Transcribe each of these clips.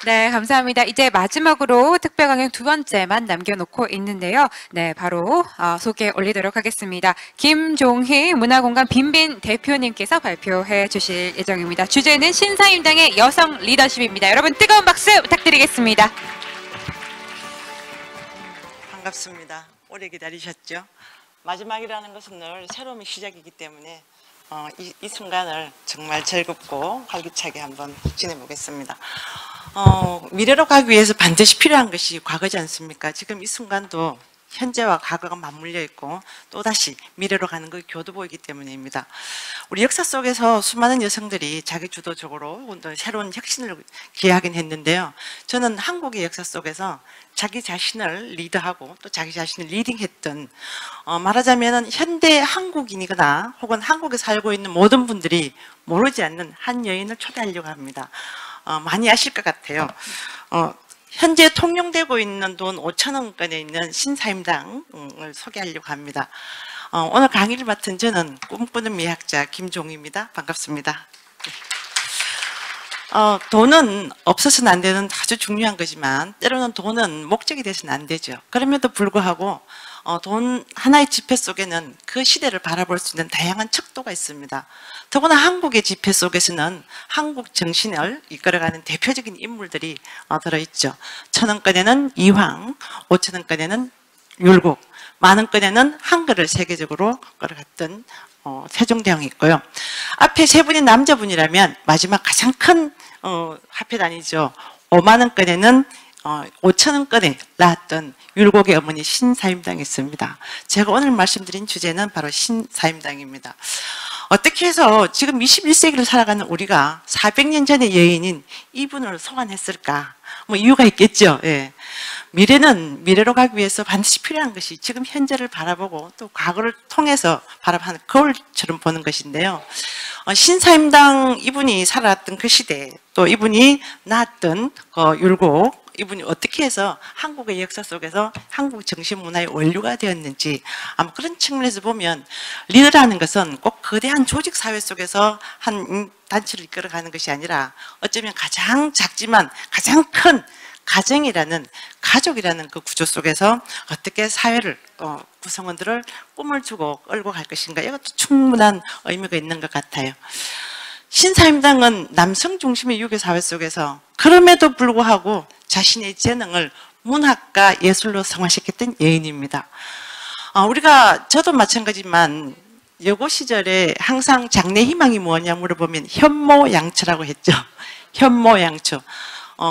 네, 감사합니다. 이제 마지막으로 특별 강연 두 번째만 남겨놓고 있는데요. 네, 바로 소개 올리도록 하겠습니다. 김종희 문화공간 빈빈 대표님께서 발표해 주실 예정입니다. 주제는 신사임당의 여성 리더십입니다. 여러분 뜨거운 박수 부탁드리겠습니다. 반갑습니다. 오래 기다리셨죠? 마지막이라는 것은 늘 새로운 시작이기 때문에 이 순간을 정말 즐겁고 활기차게 한번 지내보겠습니다. 미래로 가기 위해서 반드시 필요한 것이 과거지 않습니까? 지금 이 순간도 현재와 과거가 맞물려 있고 또다시 미래로 가는 그 교두보이기 때문입니다. 우리 역사 속에서 수많은 여성들이 자기주도적으로 새로운 혁신을 기하긴 했는데요. 저는 한국의 역사 속에서 자기 자신을 리드하고 또 자기 자신을 리딩했던 말하자면 현대 한국인이거나 혹은 한국에 살고 있는 모든 분들이 모르지 않는 한 여인을 초대하려고 합니다. 많이 아실 것 같아요. 현재 통용되고 있는 돈 5천 원권에 있는 신사임당을 소개하려고 합니다. 오늘 강의를 맡은 저는 꿈꾸는 미학자 김종희입니다. 반갑습니다. 돈은 없어서는 안 되는 아주 중요한 거지만 때로는 돈은 목적이 돼서는 안 되죠. 그럼에도 불구하고 돈 하나의 지폐 속에는 그 시대를 바라볼 수 있는 다양한 척도가 있습니다. 더구나 한국의 지폐 속에서는 한국 정신을 이끌어가는 대표적인 인물들이 들어있죠. 1,000원권에는 이황, 5,000원권에는 율곡, 만원권에는 한글을 세계적으로 끌어갔던 세종대왕이 있고요. 앞에 세 분이 남자분이라면 마지막 가장 큰 화폐단이죠. 5만원권에는 5,000원권에 나왔던 율곡의 어머니 신사임당이 있습니다. 제가 오늘 말씀드린 주제는 바로 신사임당입니다. 어떻게 해서 지금 21세기를 살아가는 우리가 400년 전의 여인인 이분을 소환했을까? 뭐 이유가 있겠죠. 예. 미래는 미래로 가기 위해서 반드시 필요한 것이 지금 현재를 바라보고 또 과거를 통해서 바라보는 거울처럼 보는 것인데요. 신사임당 이분이 살아왔던 그 시대, 또 이분이 낳았던 율곡, 이분이 어떻게 해서 한국의 역사 속에서 한국 정신문화의 원류가 되었는지 아마 그런 측면에서 보면 리더라는 것은 꼭 거대한 조직사회 속에서 한 단체를 이끌어가는 것이 아니라 어쩌면 가장 작지만 가장 큰 가정이라는 가족이라는 그 구조 속에서 어떻게 사회를 구성원들을 꿈을 주고 끌고 갈 것인가 이것도 충분한 의미가 있는 것 같아요. 신사임당은 남성 중심의 유교 사회 속에서 그럼에도 불구하고 자신의 재능을 문학과 예술로 성화시켰던 여인입니다. 저도 마찬가지지만 여고 시절에 항상 장래 희망이 뭐냐 물어보면 현모양처라고 했죠. 현모양처.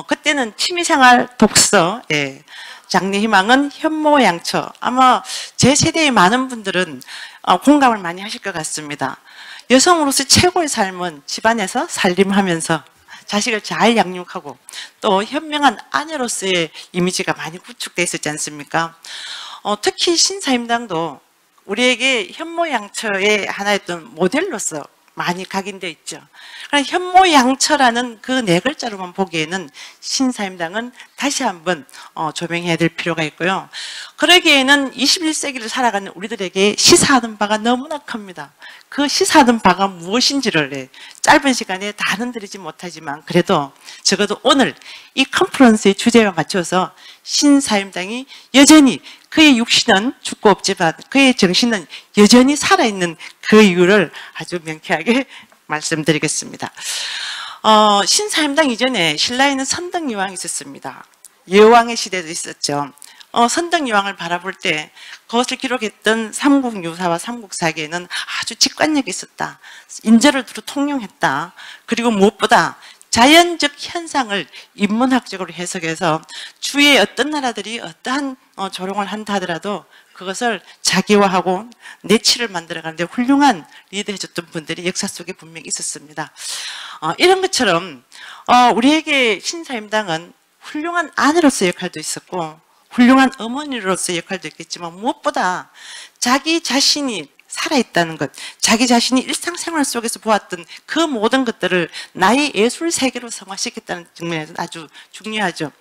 그때는 취미생활 독서, 예. 장래 희망은 현모양처. 아마 제 세대의 많은 분들은 공감을 많이 하실 것 같습니다. 여성으로서 최고의 삶은 집안에서 살림하면서 자식을 잘 양육하고 또 현명한 아내로서의 이미지가 많이 구축되어 있었지 않습니까? 특히 신사임당도 우리에게 현모양처의 하나의 어떤 모델로서 많이 각인되어 있죠. 현모양처라는 그 네 글자로만 보기에는 신사임당은 다시 한번 조명해야 될 필요가 있고요. 그러기에는 21세기를 살아가는 우리들에게 시사하는 바가 너무나 큽니다. 그 시사하는 바가 무엇인지를 짧은 시간에 다 흔들리지 못하지만 그래도 적어도 오늘 이 컨퍼런스의 주제와 맞춰서 신사임당이 여전히 그의 육신은 죽고 없지만 그의 정신은 여전히 살아있는 그 이유를 아주 명쾌하게 말씀드리겠습니다. 신사임당 이전에 신라에는 선덕여왕이 있었습니다. 여왕의 시대도 있었죠. 선덕여왕을 바라볼 때 그것을 기록했던 삼국유사와 삼국사기에는 아주 직관력이 있었다. 인재를 두루 통용했다. 그리고 무엇보다 자연적 현상을 인문학적으로 해석해서 주위의 어떤 나라들이 어떠한 조롱을 한다 하더라도 그것을 자기화하고 내치를 만들어가는데 훌륭한 리더해줬던 분들이 역사 속에 분명히 있었습니다. 이런 것처럼 우리에게 신사임당은 훌륭한 아내로서의 역할도 있었고 훌륭한 어머니로서의 역할도 있겠지만 무엇보다 자기 자신이 살아있다는 것, 자기 자신이 일상생활 속에서 보았던 그 모든 것들을 나의 예술 세계로 성화시켰다는 측면에서 아주 중요하죠.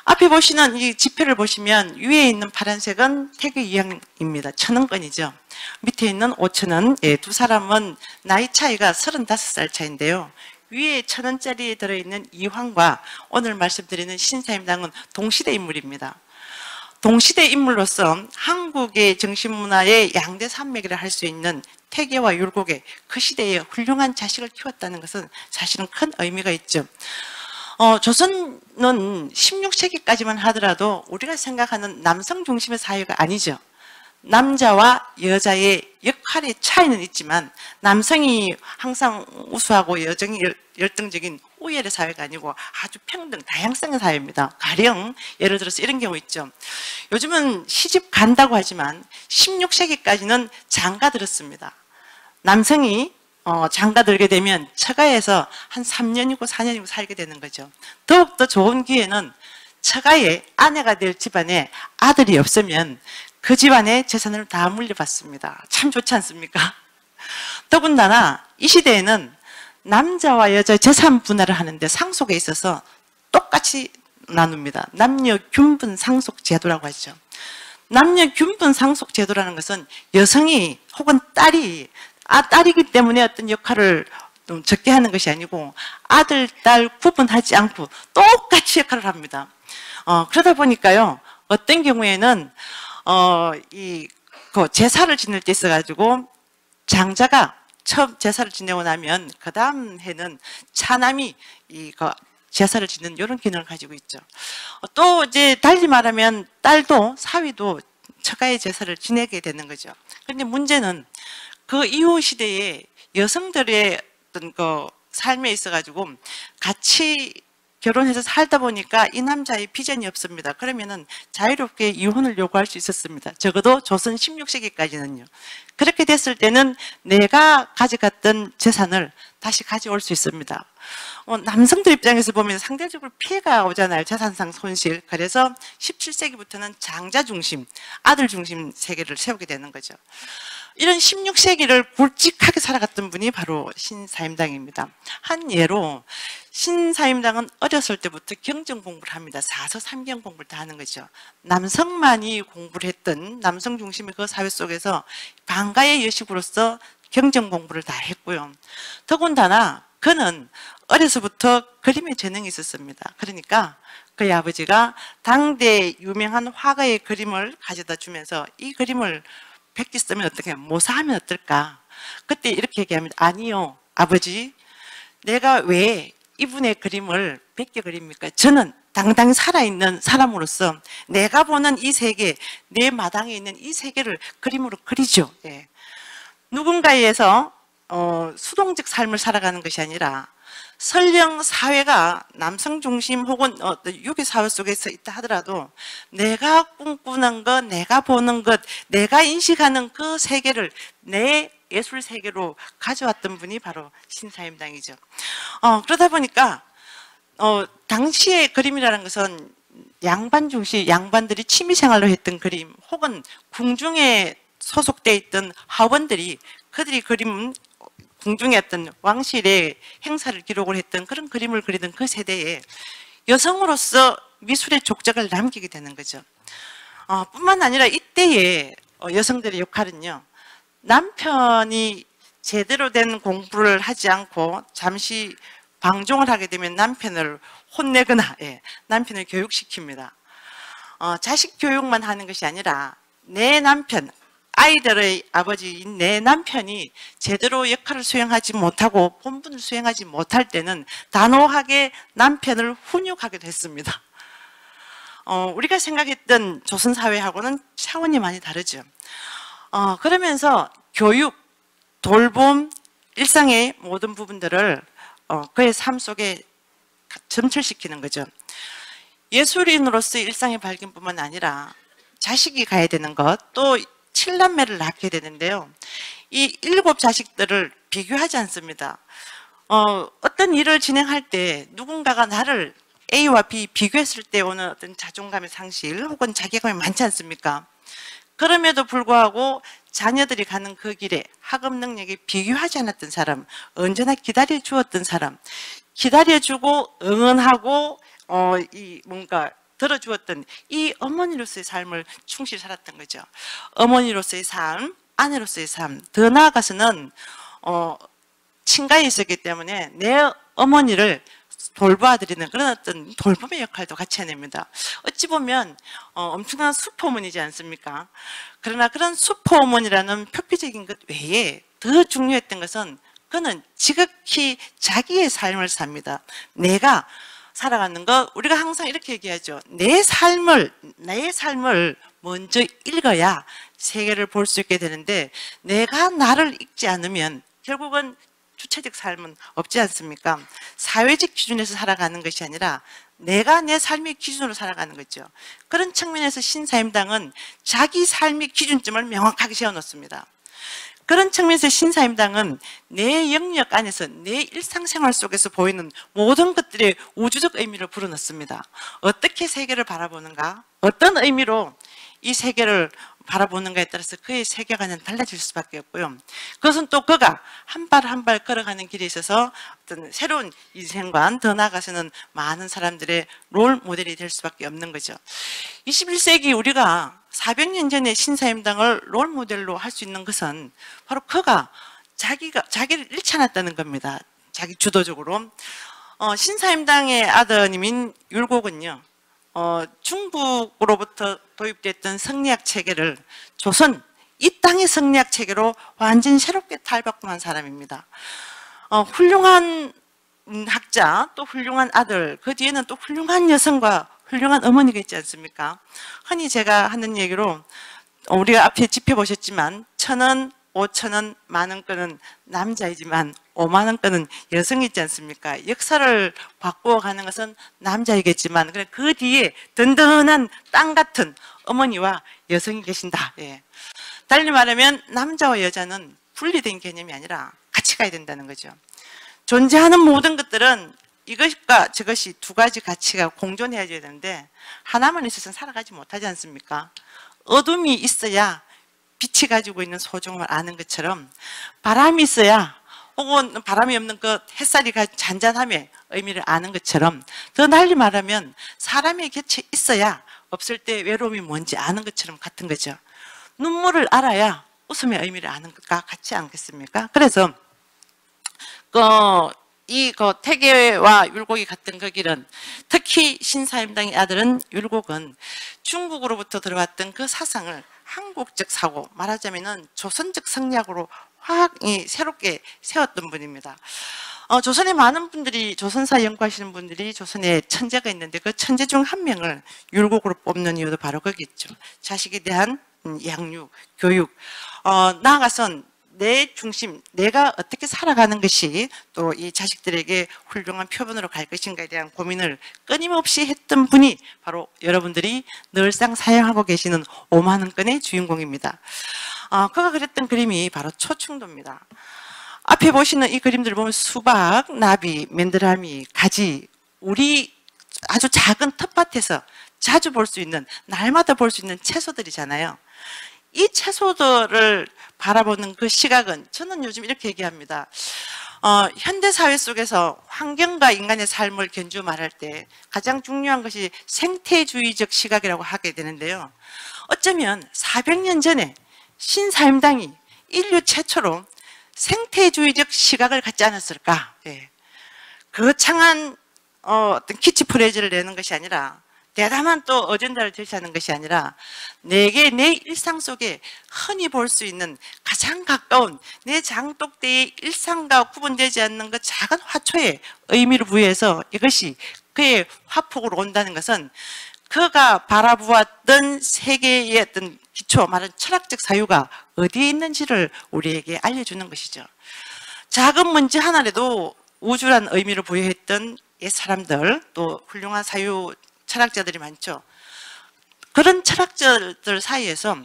앞에 보시는 이 지표를 보시면 위에 있는 파란색은 태교 이황입니다. 1,000원권이죠. 밑에 있는 5,000원. 예, 두 사람은 나이 차이가 35살 차인데요. 위에 1,000원짜리에 들어있는 이황과 오늘 말씀드리는 신사임당은 동시대 인물입니다. 동시대 인물로서 한국의 정신문화의 양대 산맥이라 할 수 있는 태계와 율곡의 그 시대에 훌륭한 자식을 키웠다는 것은 사실은 큰 의미가 있죠. 조선은 16세기까지만 하더라도 우리가 생각하는 남성 중심의 사회가 아니죠. 남자와 여자의 역할의 차이는 있지만 남성이 항상 우수하고 여성이 열등적인 우열의 사회가 아니고 아주 평등, 다양성의 사회입니다. 가령 예를 들어서 이런 경우 있죠. 요즘은 시집 간다고 하지만 16세기까지는 장가 들었습니다. 남성이 장가 들게 되면 처가에서 한 3년이고 4년이고 살게 되는 거죠. 더욱더 좋은 기회는 처가에 아내가 될 집안에 아들이 없으면 그 집안의 재산을 다 물려받습니다. 참 좋지 않습니까? 더군다나 이 시대에는 남자와 여자의 재산 분할을 하는데 상속에 있어서 똑같이 나눕니다. 남녀 균분 상속 제도라고 하죠. 남녀 균분 상속 제도라는 것은 여성이 혹은 딸이기 때문에 어떤 역할을 좀 적게 하는 것이 아니고 아들, 딸 구분하지 않고 똑같이 역할을 합니다. 그러다 보니까요, 어떤 경우에는 그 제사를 지낼 때 있어가지고 장자가 처음 제사를 지내고 나면 그 다음 해는 차남이 제사를 지는 이런 기능을 가지고 있죠. 또 이제 달리 말하면 딸도 사위도 처가의 제사를 지내게 되는 거죠. 그런데 문제는 그 이후 시대에 여성들의 어떤 그 삶에 있어가지고 같이 결혼해서 살다 보니까 이 남자의 비전이 없습니다. 그러면은 자유롭게 이혼을 요구할 수 있었습니다. 적어도 조선 16세기까지는요. 그렇게 됐을 때는 내가 가져갔던 재산을 다시 가져올 수 있습니다. 남성들 입장에서 보면 상대적으로 피해가 오잖아요. 재산상 손실. 그래서 17세기부터는 장자 중심, 아들 중심 세계를 세우게 되는 거죠. 이런 16세기를 굵직하게 살아갔던 분이 바로 신사임당입니다. 한 예로 신사임당은 어렸을 때부터 경전 공부를 합니다. 사서 삼경 공부를 다 하는 거죠. 남성만이 공부를 했던 남성 중심의 그 사회 속에서 방가의 여식으로서 경전 공부를 다 했고요. 더군다나 그는 어려서부터 그림에 재능이 있었습니다. 그러니까 그의 아버지가 당대 유명한 화가의 그림을 가져다 주면서 이 그림을 백기 쓰면 어떻게, 모사하면 어떨까? 그때 이렇게 얘기합니다. 아니요, 아버지. 내가 왜 이분의 그림을 백기 그립니까? 저는 당당히 살아있는 사람으로서 내가 보는 이 세계, 내 마당에 있는 이 세계를 그림으로 그리죠. 예. 누군가에서 수동적 삶을 살아가는 것이 아니라 설령 사회가 남성 중심 혹은 유교 사회 속에서 있다 하더라도 내가 꿈꾸는 것, 내가 보는 것, 내가 인식하는 그 세계를 내 예술 세계로 가져왔던 분이 바로 신사임당이죠. 그러다 보니까 당시의 그림이라는 것은 양반 중시, 양반들이 취미생활로 했던 그림 혹은 궁중에 소속돼 있던 하원들이 그들이 그림 궁중의 어떤 왕실의 행사를 기록을 했던 그런 그림을 그리던 그 세대에 여성으로서 미술의 족적을 남기게 되는 거죠. 뿐만 아니라 이때의 여성들의 역할은요. 남편이 제대로 된 공부를 하지 않고 잠시 방종을 하게 되면 남편을 혼내거나 남편을 교육시킵니다. 자식 교육만 하는 것이 아니라 내 남편, 아이들의 아버지인 내 남편이 제대로 역할을 수행하지 못하고 본분을 수행하지 못할 때는 단호하게 남편을 훈육하기도 했습니다. 우리가 생각했던 조선사회하고는 차원이 많이 다르죠. 그러면서 교육, 돌봄, 일상의 모든 부분들을 그의 삶 속에 점철시키는 거죠. 예술인으로서의 일상의 발견뿐만 아니라 자식이 가야 되는 것, 또 7남매를 낳게 되는데요. 이 7자식들을 비교하지 않습니다. 어떤 일을 진행할 때 누군가가 나를 A와 B 비교했을 때 오는 어떤 자존감의 상실 혹은 자괴감이 많지 않습니까? 그럼에도 불구하고 자녀들이 가는 그 길에 학업 능력에 비교하지 않았던 사람, 언제나 기다려 주었던 사람, 기다려주고 응원하고 뭔가 들어주었던 이 어머니로서의 삶을 충실히 살았던 거죠. 어머니로서의 삶, 아내로서의 삶, 더 나아가서는 친가에 있었기 때문에 내 어머니를 돌봐드리는 그런 어떤 돌봄의 역할도 같이 해냅니다. 어찌 보면 엄청난 슈퍼우먼이지 않습니까? 그러나 그런 슈퍼우먼이라는 표피적인 것 외에 더 중요했던 것은 그는 지극히 자기의 삶을 삽니다. 내가 살아가는 것, 우리가 항상 이렇게 얘기하죠. 내 삶을 먼저 읽어야 세계를 볼 수 있게 되는데, 내가 나를 읽지 않으면 결국은 주체적 삶은 없지 않습니까? 사회적 기준에서 살아가는 것이 아니라 내가 내 삶의 기준으로 살아가는 거죠. 그런 측면에서 신사임당은 자기 삶의 기준점을 명확하게 세워놓습니다. 그런 측면에서 신사임당은 내 영역 안에서 내 일상생활 속에서 보이는 모든 것들의 우주적 의미를 불어넣습니다. 어떻게 세계를 바라보는가? 어떤 의미로 이 세계를 바라보는가에 따라서 그의 세계관은 달라질 수밖에 없고요. 그것은 또 그가 한 발 한 발 걸어가는 길에 있어서 어떤 새로운 인생관, 더 나아가서는 많은 사람들의 롤 모델이 될 수밖에 없는 거죠. 21세기 우리가 400년 전에 신사임당을 롤 모델로 할 수 있는 것은 바로 그가 자기를 잃지 않았다는 겁니다. 자기 주도적으로. 신사임당의 아드님인 율곡은요, 중국으로부터 도입됐던 성리학 체계를 조선 이 땅의 성리학 체계로 완전히 새롭게 탈바꿈한 사람입니다. 훌륭한 학자, 또 훌륭한 아들, 그 뒤에는 또 훌륭한 여성과 훌륭한 어머니가 있지 않습니까? 흔히 제가 하는 얘기로 우리가 앞에 짚어보셨지만 1,000원, 5,000원, 10,000원권은 남자이지만 50,000원권은 여성이 있지 않습니까? 역사를 바꾸어가는 것은 남자이겠지만 그 뒤에 든든한 땅 같은 어머니와 여성이 계신다. 예. 달리 말하면 남자와 여자는 분리된 개념이 아니라 같이 가야 된다는 거죠. 존재하는 모든 것들은 이것과 저것이 두 가지 가치가 공존해야 되는데 하나만 있어서는 살아가지 못하지 않습니까? 어둠이 있어야 빛이 가지고 있는 소중함을 아는 것처럼 바람이 있어야, 혹은 바람이 없는 그 햇살이 잔잔함의 의미를 아는 것처럼, 더 달리 말하면 사람의 곁에 있어야 없을 때 외로움이 뭔지 아는 것처럼 같은 거죠. 눈물을 알아야 웃음의 의미를 아는 것과 같지 않겠습니까? 그래서 이 태계와 율곡이 갔던 그 길은, 특히 신사임당의 아들은 율곡은 중국으로부터 들어왔던 그 사상을 한국적 사고, 말하자면은 조선적 성리학으로 확 새롭게 세웠던 분입니다. 조선의 많은 분들이, 조선사 연구하시는 분들이 조선에 천재가 있는데 그 천재 중 한 명을 율곡으로 뽑는 이유도 바로 거기있죠. 자식에 대한 양육, 교육, 나아가선 내 중심, 내가 어떻게 살아가는 것이 또 이 자식들에게 훌륭한 표본으로 갈 것인가에 대한 고민을 끊임없이 했던 분이 바로 여러분들이 늘상 사용하고 계시는 50,000원권의 주인공입니다. 그가 그렸던 그림이 바로 초충도입니다. 앞에 보시는 이 그림들을 보면 수박, 나비, 맨드라미, 가지, 우리 아주 작은 텃밭에서 자주 볼 수 있는, 날마다 볼 수 있는 채소들이잖아요. 이 채소들을 바라보는 그 시각은, 저는 요즘 이렇게 얘기합니다. 현대사회 속에서 환경과 인간의 삶을 견주 말할 때 가장 중요한 것이 생태주의적 시각이라고 하게 되는데요. 어쩌면 400년 전에 신사임당이 인류 최초로 생태주의적 시각을 갖지 않았을까. 예. 거창한 어떤 키치프레이즈를 내는 것이 아니라, 대담한 또 어젠다를 제시하는 것이 아니라, 내게 내 일상 속에 흔히 볼 수 있는 가장 가까운 내 장독대의 일상과 구분되지 않는 그 작은 화초에 의미를 부여해서 이것이 그의 화폭으로 온다는 것은 그가 바라보았던 세계의 어떤 기초, 말하는 철학적 사유가 어디에 있는지를 우리에게 알려주는 것이죠. 작은 문제 하나라도 우주란 의미를 부여했던 옛 사람들, 또 훌륭한 사유 철학자들이 많죠. 그런 철학자들 사이에서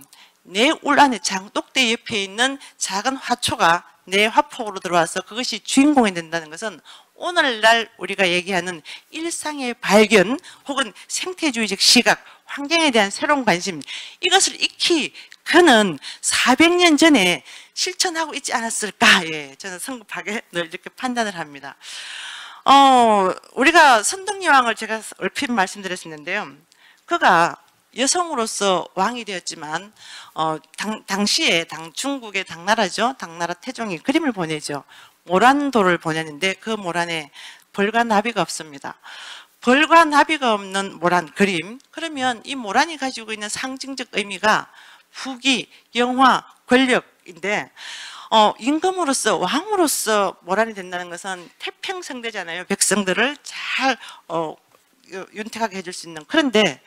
내 울 안에 장독대 옆에 있는 작은 화초가 내 화폭으로 들어와서 그것이 주인공이 된다는 것은 오늘날 우리가 얘기하는 일상의 발견, 혹은 생태주의적 시각, 환경에 대한 새로운 관심, 이것을 익히 그는 400년 전에 실천하고 있지 않았을까. 예, 저는 성급하게 늘 이렇게 판단을 합니다. 우리가 선덕여왕을 제가 얼핏 말씀드렸었는데요. 그가 여성으로서 왕이 되었지만, 당시에 중국의 당나라죠. 당나라 태종이 그림을 보내죠. 모란도를 보냈는데 그 모란에 벌과 나비가 없습니다. 벌과 나비가 없는 모란 그림, 그러면 이 모란이 가지고 있는 상징적 의미가 후기, 영화, 권력인데 임금으로서 왕으로서 모란이 된다는 것은 태평성대잖아요. 백성들을 잘 윤택하게 해줄 수 있는. 그런데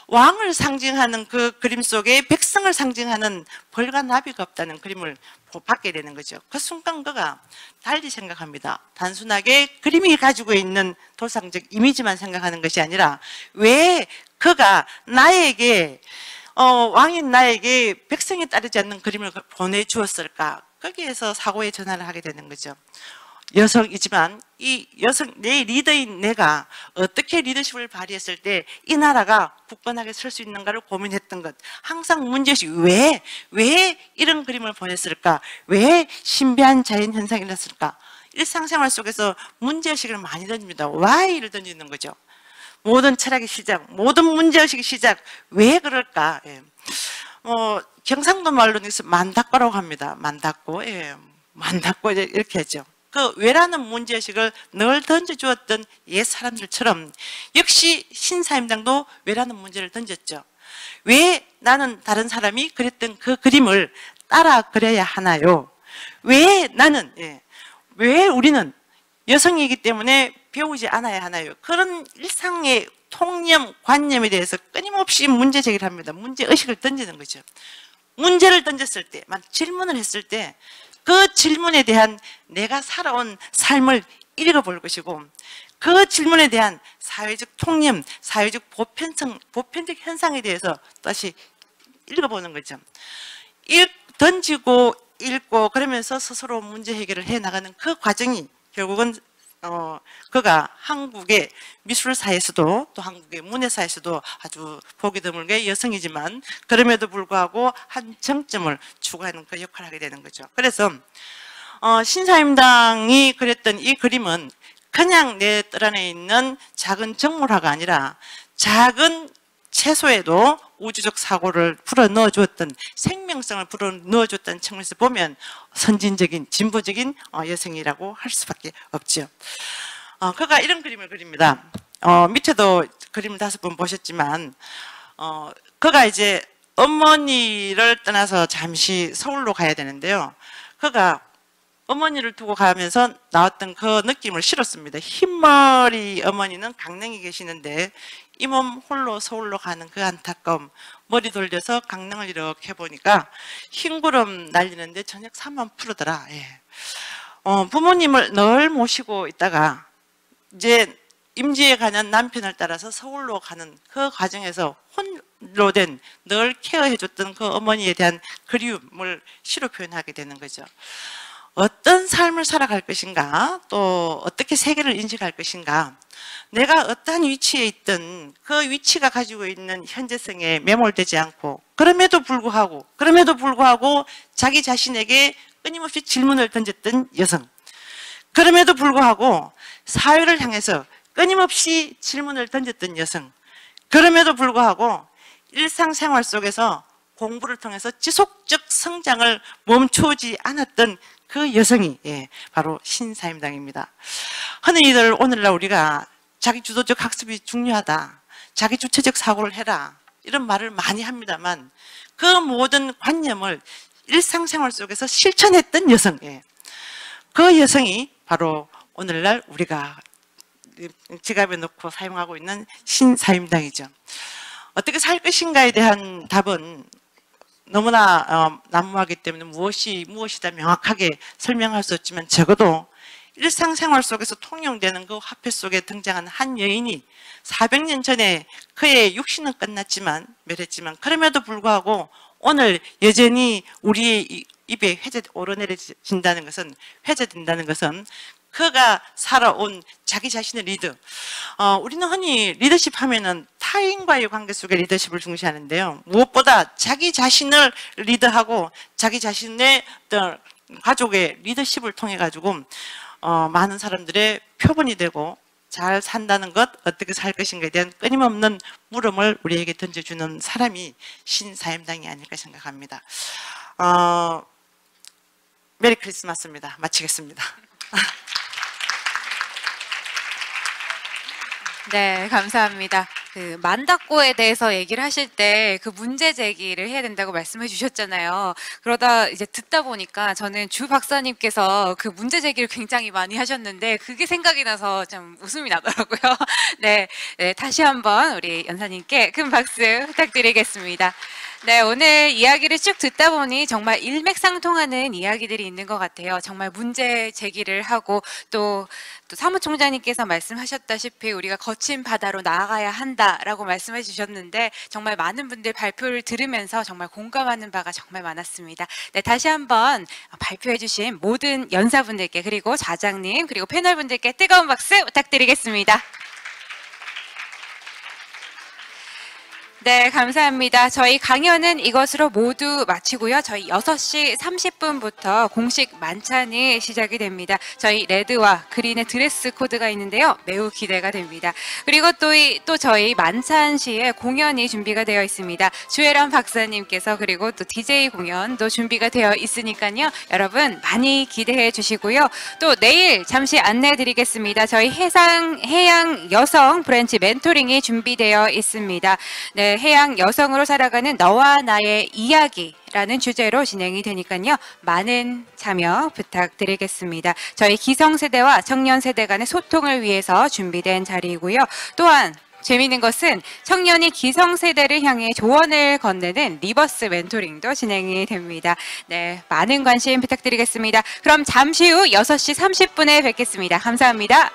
왕을 상징하는 그 그림 속에 백성을 상징하는 벌과 나비가 없다는 그림을 받게 되는 거죠. 그 순간 그가 달리 생각합니다. 단순하게 그림이 가지고 있는 도상적 이미지만 생각하는 것이 아니라 왜 그가 나에게 왕인 나에게 백성이 따르지 않는 그림을 보내주었을까? 거기에서 사고의 전환을 하게 되는 거죠. 여성이지만 이 여성, 내 리더인 내가 어떻게 리더십을 발휘했을 때 이 나라가 굳건하게 설 수 있는가를 고민했던 것. 항상 문제의식, 왜 이런 그림을 보냈을까? 왜 신비한 자연 현상이 났을까? 일상생활 속에서 문제의식을 많이 던집니다. why를 던지는 거죠. 모든 철학의 시작, 모든 문제의식의 시작, 왜 그럴까? 예. 경상도 말로는 만닥고라고 합니다. 만닥고, 예. 만닥고 이렇게 하죠. 그 왜라는 문제의식을 늘 던져주었던 옛 사람들처럼 역시 신사임당도 왜라는 문제를 던졌죠. 왜 나는 다른 사람이 그렸던 그 그림을 따라 그려야 하나요? 왜 나는, 왜 우리는 여성이기 때문에 배우지 않아야 하나요? 그런 일상의 통념, 관념에 대해서 끊임없이 문제 제기를 합니다. 문제의식을 던지는 거죠. 문제를 던졌을 때, 질문을 했을 때 그 질문에 대한 내가 살아온 삶을 읽어볼 것이고 그 질문에 대한 사회적 통념, 사회적 보편적 현상에 대해서 다시 읽어보는 거죠. 던지고 읽고 그러면서 스스로 문제 해결을 해 나가는 그 과정이 결국은 그가 한국의 미술사에서도 또 한국의 문예사에서도 아주 보기 드물게 여성이지만 그럼에도 불구하고 한 정점을 추구하는 그 역할을 하게 되는 거죠. 그래서 신사임당이 그렸던 이 그림은 그냥 내 뜰 안에 있는 작은 정물화가 아니라 작은 채소에도 우주적 사고를 불어 넣어주었던 생명성을 불어 넣어줬다는 측면에서 보면 선진적인 진보적인 여성이라고 할 수밖에 없죠. 그가 이런 그림을 그립니다. 밑에도 그림을 5번 보셨지만 그가 이제 어머니를 떠나서 잠시 서울로 가야 되는데요. 그가 어머니를 두고 가면서 나왔던 그 느낌을 실었습니다. 흰머리 어머니는 강릉에 계시는데 이 몸 홀로 서울로 가는 그 안타까움, 머리 돌려서 강릉을 이렇게 해보니까 흰구름 날리는데 저녁 3만 푸르더라. 예. 부모님을 늘 모시고 있다가 이제 임지에 가는 남편을 따라서 서울로 가는 그 과정에서 홀로 된 늘 케어해줬던 그 어머니에 대한 그리움을 시로 표현하게 되는 거죠. 어떤 삶을 살아갈 것인가, 또 어떻게 세계를 인식할 것인가, 내가 어떠한 위치에 있든 그 위치가 가지고 있는 현재성에 매몰되지 않고 그럼에도 불구하고 자기 자신에게 끊임없이 질문을 던졌던 여성, 그럼에도 불구하고 사회를 향해서 끊임없이 질문을 던졌던 여성, 그럼에도 불구하고 일상생활 속에서 공부를 통해서 지속적 성장을 멈추지 않았던 그 여성이 바로 신사임당입니다. 흔히들 오늘날 우리가 자기 주도적 학습이 중요하다, 자기 주체적 사고를 해라 이런 말을 많이 합니다만 그 모든 관념을 일상생활 속에서 실천했던 여성, 그 여성이 바로 오늘날 우리가 지갑에 넣고 사용하고 있는 신사임당이죠. 어떻게 살 것인가에 대한 답은 너무나 난무하기 때문에 무엇이다 명확하게 설명할 수 없지만 적어도 일상생활 속에서 통용되는 그 화폐 속에 등장한 한 여인이 400년 전에 그의 육신은 끝났지만 멸했지만 그럼에도 불구하고 오늘 여전히 우리의 입에 오르내려진다는 것은 회자된다는 것은 그가 살아온 자기 자신의 리더. 우리는 흔히 리더십 하면은 타인과의 관계 속의 리더십을 중시하는데요. 무엇보다 자기 자신을 리더하고 자기 자신의 어떤 가족의 리더십을 통해 가지고 많은 사람들의 표본이 되고 잘 산다는 것, 어떻게 살 것인가에 대한 끊임없는 물음을 우리에게 던져주는 사람이 신사임당이 아닐까 생각합니다. 메리 크리스마스입니다. 마치겠습니다. 네, 감사합니다. 그 만다꼬에 대해서 얘기를 하실 때 그 문제 제기를 해야 된다고 말씀해 주셨잖아요. 그러다 이제 듣다 보니까 저는 주 박사님께서 그 문제 제기를 굉장히 많이 하셨는데 그게 생각이 나서 좀 웃음이 나더라고요. 네, 네, 다시 한번 우리 연사님께 큰 박수 부탁드리겠습니다. 네, 오늘 이야기를 쭉 듣다 보니 정말 일맥상통하는 이야기들이 있는 것 같아요. 정말 문제 제기를 하고 또 사무총장님께서 말씀하셨다시피 우리가 거친 바다로 나아가야 한다라고 말씀해 주셨는데 정말 많은 분들 발표를 들으면서 정말 공감하는 바가 정말 많았습니다. 네, 다시 한번 발표해 주신 모든 연사분들께 그리고 자장님 그리고 패널분들께 뜨거운 박수 부탁드리겠습니다. 네, 감사합니다. 저희 강연은 이것으로 모두 마치고요. 저희 6시 30분부터 공식 만찬이 시작이 됩니다. 저희 레드와 그린의 드레스 코드가 있는데요. 매우 기대가 됩니다. 그리고 또 저희 만찬 시에 공연이 준비가 되어 있습니다. 주혜란 박사님께서 그리고 또 DJ 공연도 준비가 되어 있으니까요. 여러분 많이 기대해 주시고요. 또 내일 잠시 안내해 드리겠습니다. 저희 해양 여성 브랜치 멘토링이 준비되어 있습니다. 네, 해양 여성으로 살아가는 너와 나의 이야기라는 주제로 진행이 되니까요. 많은 참여 부탁드리겠습니다. 저희 기성세대와 청년세대 간의 소통을 위해서 준비된 자리이고요. 또한 재미있는 것은 청년이 기성세대를 향해 조언을 건네는 리버스 멘토링도 진행이 됩니다. 네, 많은 관심 부탁드리겠습니다. 그럼 잠시 후 6시 30분에 뵙겠습니다. 감사합니다.